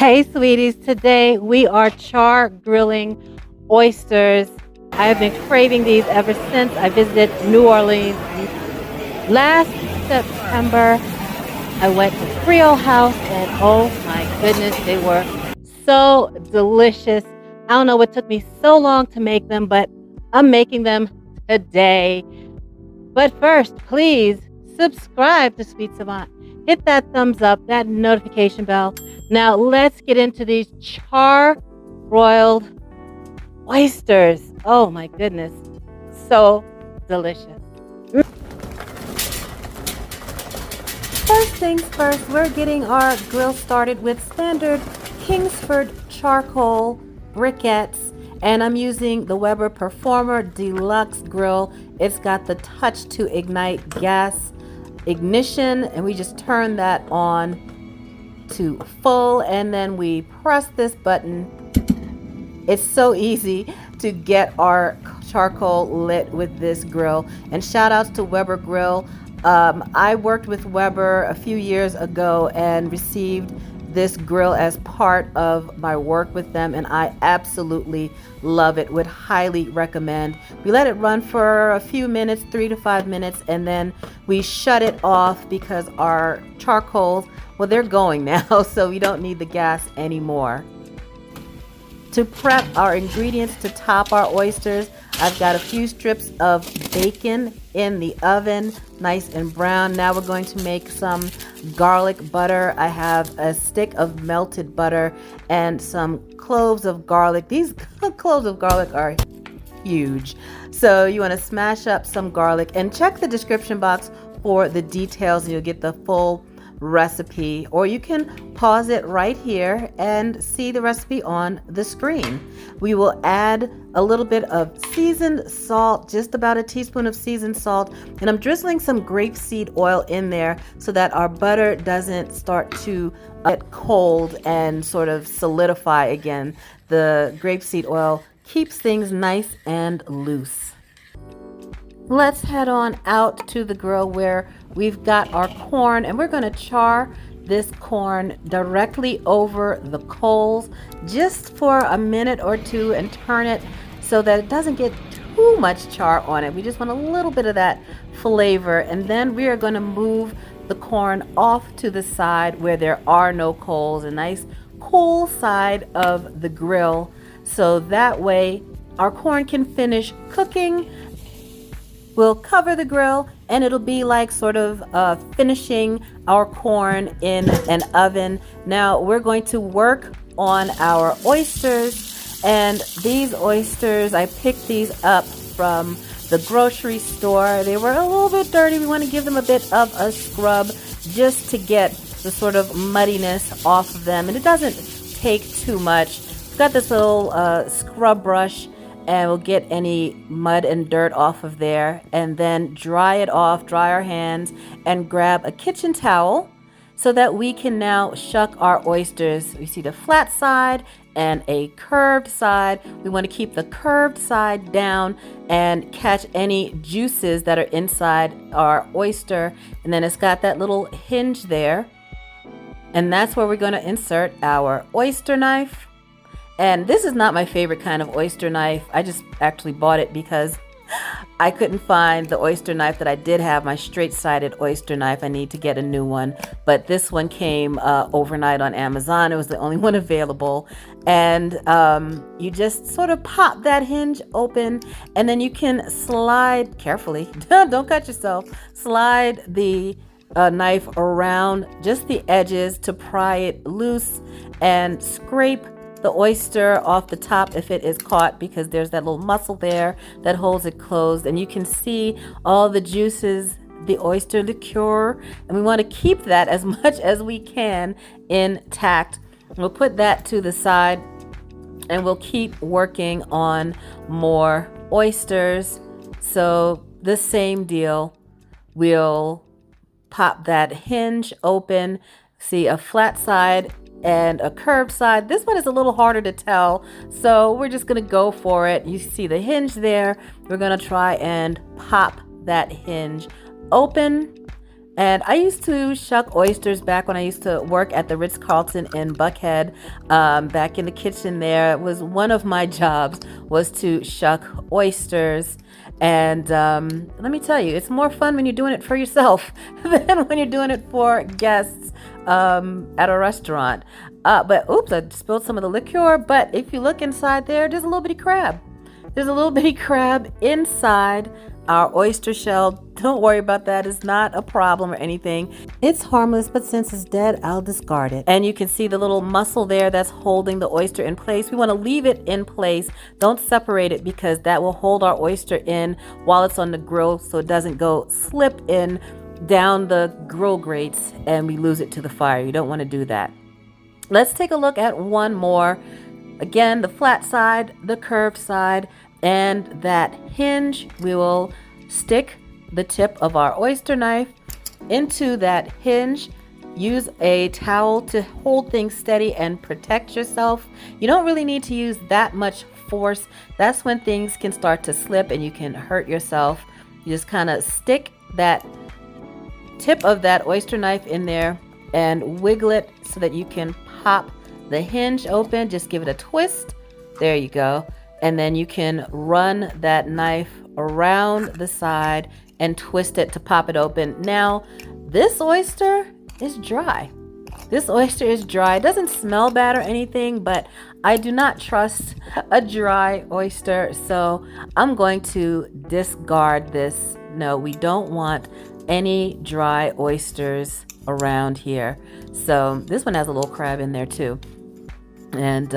Hey, sweeties. Today we are char grilling oysters. I have been craving these ever since I visited New Orleans last September. I went to Creole House and oh my goodness, they were so delicious. I don't know what took me so long to make them, but I'm making them today. But first, please subscribe to Sweet Savant. Hit that thumbs up, that notification bell. Now let's get into these char-broiled oysters. Oh my goodness, so delicious. First things first, we're getting our grill started with standard Kingsford charcoal briquettes, and I'm using the Weber Performer Deluxe grill. It's got the touch to ignite gas ignition, and we just turn that on to full, and then we press this button. It's so easy to get our charcoal lit with this grill, and shout outs to Weber Grill. I worked with Weber a few years ago and received this grill as part of my work with them, and I absolutely love it. Would highly recommend. We let it run for a few minutes, 3 to 5 minutes, and then we shut it off because our charcoals, well, they're going now, so we don't need the gas anymore. To prep our ingredients to top our oysters, I've got a few strips of bacon in the oven, nice and brown. Now we're going to make some garlic butter. I have a stick of melted butter and some cloves of garlic. These cloves of garlic are huge. So you want to smash up some garlic and check the description box for the details, and you'll get the full recipe, or you can pause it right here and see the recipe on the screen. We will add a little bit of seasoned salt, just about a teaspoon of seasoned salt, and I'm drizzling some grapeseed oil in there so that our butter doesn't start to get cold and sort of solidify again. The grapeseed oil keeps things nice and loose. Let's head on out to the grill where we've got our corn, and we're going to char this corn directly over the coals just for a minute or two and turn it so that it doesn't get too much char on it. We just want a little bit of that flavor, and then we are going to move the corn off to the side where there are no coals, a nice cool side of the grill, so that way our corn can finish cooking. We'll cover the grill, and it'll be like sort of finishing our corn in an oven. Now we're going to work on our oysters, and these oysters, I picked these up from the grocery store. They were a little bit dirty. We want to give them a bit of a scrub just to get the sort of muddiness off of them, and it doesn't take too much. We've got this little scrub brush, and we'll get any mud and dirt off of there, and then dry it off, dry our hands, and grab a kitchen towel so that we can now shuck our oysters. We see the flat side and a curved side. We want to keep the curved side down and catch any juices that are inside our oyster. And then it's got that little hinge there, and that's where we're going to insert our oyster knife. And this is not my favorite kind of oyster knife. I just actually bought it because I couldn't find the oyster knife that I did have, my straight-sided oyster knife. I need to get a new one. But this one came overnight on Amazon. It was the only one available. And you just sort of pop that hinge open, and then you can slide carefully. Don't cut yourself. Slide the knife around just the edges to pry it loose, and scrape the oyster off the top if it is caught, because there's that little muscle there that holds it closed, and you can see all the juices, the oyster liqueur, and we want to keep that as much as we can intact. We'll put that to the side, and we'll keep working on more oysters. So the same deal, we'll pop that hinge open, see a flat side and a curved side. This one is a little harder to tell, so we're just gonna go for it. You see the hinge there. We're gonna try and pop that hinge open, And I used to shuck oysters back when I used to work at the Ritz-Carlton in Buckhead. Back in the kitchen there, it was one of my jobs was to shuck oysters. And let me tell you, it's more fun when you're doing it for yourself than when you're doing it for guests at a restaurant. But oops, I spilled some of the liqueur. But if you look inside there, there's a little bitty crab. There's a little bitty crab inside our oyster shell. Don't worry about that. It's not a problem or anything. It's harmless, but since it's dead, I'll discard it. And you can see the little muscle there that's holding the oyster in place. We want to leave it in place. Don't separate it because that will hold our oyster in while it's on the grill so it doesn't go slip in down the grill grates and we lose it to the fire. You don't want to do that. Let's take a look at one more. Again, the flat side, the curved side, and that hinge. We will stick the tip of our oyster knife into that hinge. Use a towel to hold things steady and protect yourself. You don't really need to use that much force. That's when things can start to slip and you can hurt yourself. You just kind of stick that tip of that oyster knife in there and wiggle it so that you can pop the hinge open. Just give it a twist. There you go. And then you can run that knife around the side and twist it to pop it open. Now, this oyster is dry. This oyster is dry. It doesn't smell bad or anything, but I do not trust a dry oyster, so I'm going to discard this. No, we don't want any dry oysters around here. So this one has a little crab in there too. And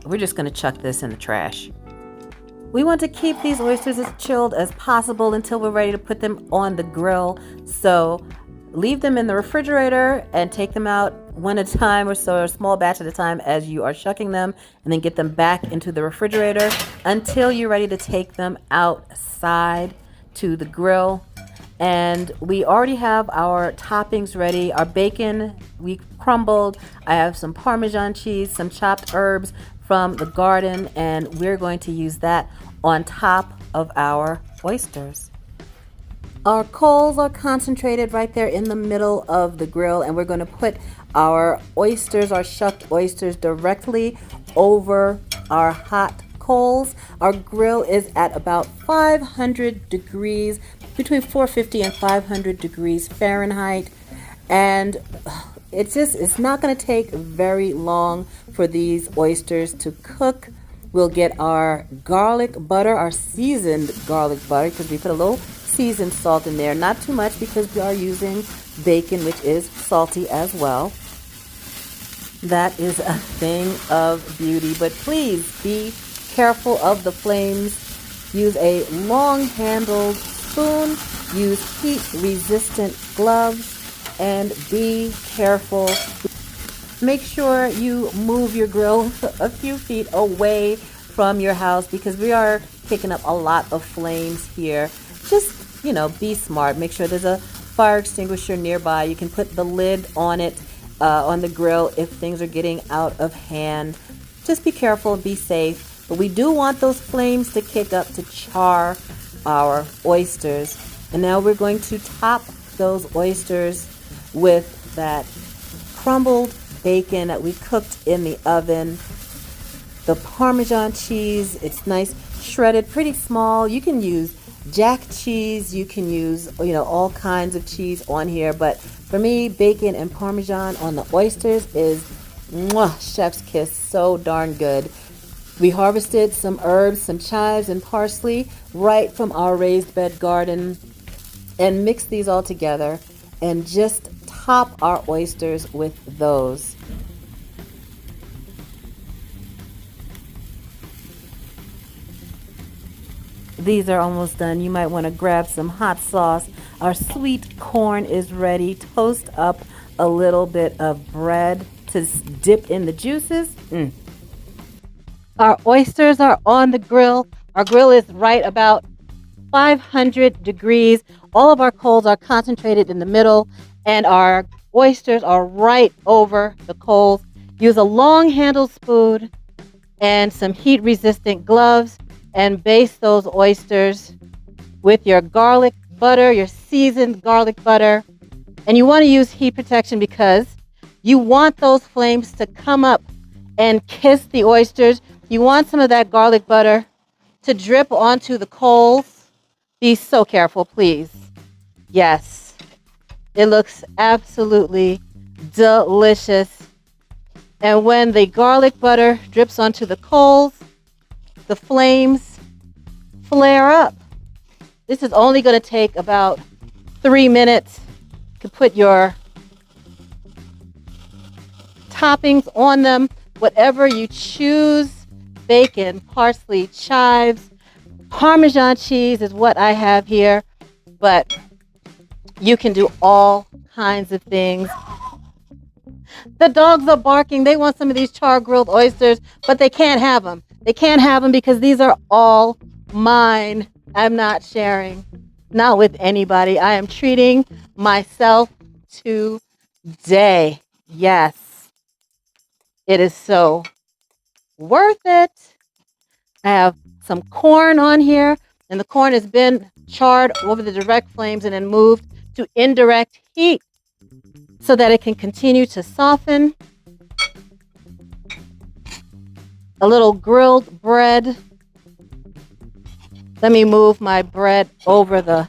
we're just going to chuck this in the trash. We want to keep these oysters as chilled as possible until we're ready to put them on the grill. So leave them in the refrigerator and take them out one at a time or so, a small batch at a time as you are shucking them, and then get them back into the refrigerator until you're ready to take them outside to the grill. And we already have our toppings ready. Our bacon we crumbled. I have some Parmesan cheese, some chopped herbs from the garden, and we're going to use that on top of our oysters. Our coals are concentrated right there in the middle of the grill, and we're going to put our oysters, our shucked oysters, directly over our hot coals. Our grill is at about 500 degrees, between 450 and 500 degrees Fahrenheit, and it's not going to take very long for these oysters to cook. We'll get our garlic butter, our seasoned garlic butter, because we put a little seasoned salt in there. Not too much because we are using bacon, which is salty as well. That is a thing of beauty, but please be careful of the flames. Use a long-handled spoon. Use heat-resistant gloves. And be careful. Make sure you move your grill a few feet away from your house because we are picking up a lot of flames here. Just, be smart. Make sure there's a fire extinguisher nearby. You can put the lid on it, on the grill if things are getting out of hand. Just be careful, be safe. But we do want those flames to kick up to char our oysters. And now we're going to top those oysters with that crumbled bacon that we cooked in the oven. The Parmesan cheese, it's nice, shredded, pretty small. You can use jack cheese, you can use, all kinds of cheese on here. But for me, bacon and Parmesan on the oysters is chef's kiss, so darn good. We harvested some herbs, some chives and parsley right from our raised bed garden and mixed these all together and just top our oysters with those. These are almost done. You might want to grab some hot sauce. Our sweet corn is ready. Toast up a little bit of bread to dip in the juices. Our oysters are on the grill. Our grill is right about 500 degrees. All of our coals are concentrated in the middle, and our oysters are right over the coals. Use a long-handled spoon and some heat-resistant gloves and baste those oysters with your garlic butter, your seasoned garlic butter. And you want to use heat protection because you want those flames to come up and kiss the oysters. You want some of that garlic butter to drip onto the coals. Be so careful, please. Yes, it looks absolutely delicious. And when the garlic butter drips onto the coals, the flames flare up. This is only going to take about 3 minutes. You can put your toppings on them, whatever you choose. Bacon, parsley, chives, Parmesan cheese is what I have here, but you can do all kinds of things. The dogs are barking. They want some of these char-grilled oysters, but they can't have them. They can't have them because these are all mine. I'm not sharing, not with anybody. I am treating myself today. Yes, it is so worth it. I have some corn on here, and the corn has been charred over the direct flames and then moved to indirect heat so that it can continue to soften. A little grilled bread. Let me move my bread over the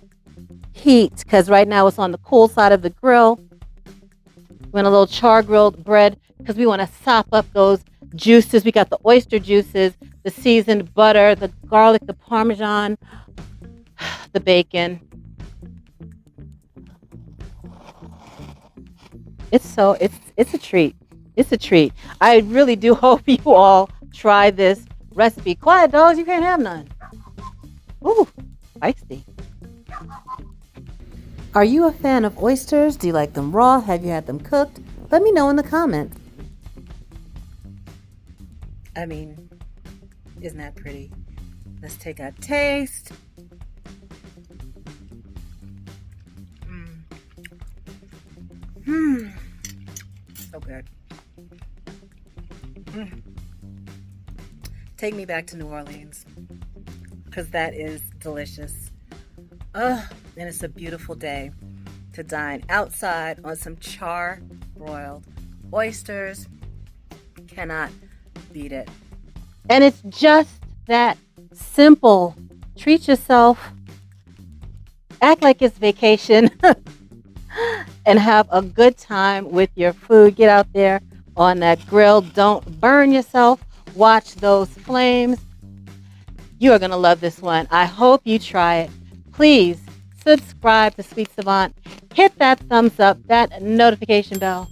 heat because right now it's on the cool side of the grill. We want a little char-grilled bread because we want to sop up those juices. We got the oyster juices, the seasoned butter, the garlic, the Parmesan, the bacon. It's a treat. It's a treat. I really do hope you all try this recipe. Quiet, dogs, you can't have none. Ooh, feisty. Are you a fan of oysters? Do you like them raw? Have you had them cooked? Let me know in the comments. I mean, isn't that pretty? Let's take a taste. So good. Take me back to New Orleans because that is delicious. And it's a beautiful day to dine outside on some char-broiled oysters. Cannot beat it. And it's just that simple. Treat yourself. Act like it's vacation. And have a good time with your food. Get out there on that grill. Don't burn yourself. Watch those flames. You are going to love this one. I hope you try it. Please subscribe to Sweet Savant. Hit that thumbs up, that notification bell.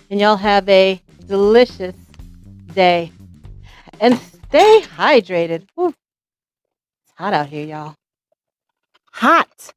And y'all have a delicious day. And stay hydrated. Whew. It's hot out here, y'all. Hot.